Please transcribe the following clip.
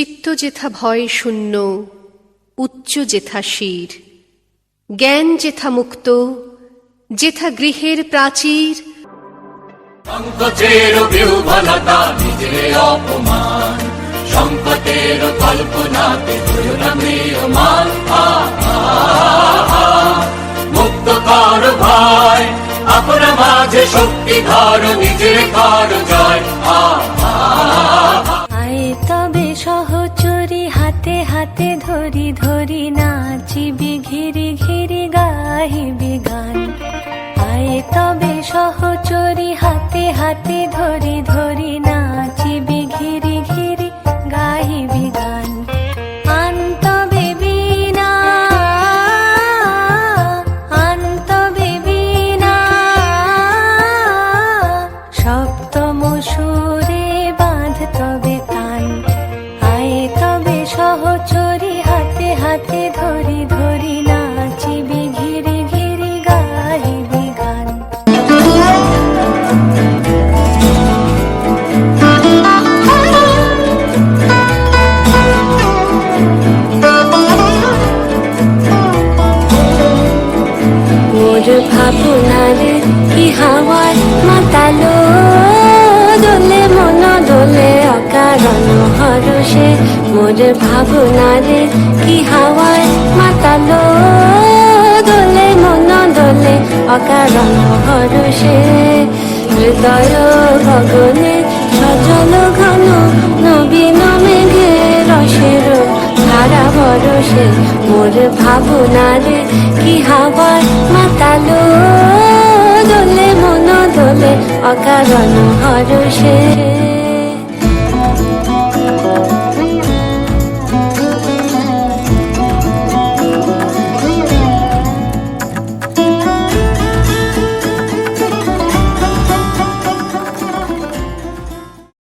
চিত্ত যেথা ভয় শূন্য, উচ্চ যেথা শির, জ্ঞান যেথা মুক্ত, যেথা গৃহের প্রাচীর। সংকোচের বিহ্বলতা নিজের অপমান, সংকটের কল্পনাতে ম্রিয়মান। মুক্ত কর ভয়, আপনার মাঝে শক্তি ধর, নিজের কর জয়। আয় তবে সহচরী হাতে হাতে ধরি ধরি, নাচিবি ঘিরি ঘিরি গাহিবি গান। আয় তবে সহচরী হাতে হাতে ধরি ধরি, নাচিবি ঘিরি ঘিরি গাহিবি গান। আন্তবে বীণা, আন্তবে বীণা, সপ্তম সুরে বাঁধ তবে কান। আয় তবে সহচরী হাতে হাতে ধরি ধরি, নাচিবি ঘিরি ঘিরি গাহিবি গান। মোর ভাবনারে কি হাওয়ার মাতালো, দোলে মন দোলে অকারণ হরষে। মোর ভাবনারে কি হাওয়ার মাতালো, দোলে মন দোলে অকারণ হরষে। হৃদয় গগনে সজল ঘন, নবীন মেঘে রসের ধারা বরষে। মোর ভাবনারে কি হাওয়ার মাতালো, দোলে মন দোলে অকারণ হরষে।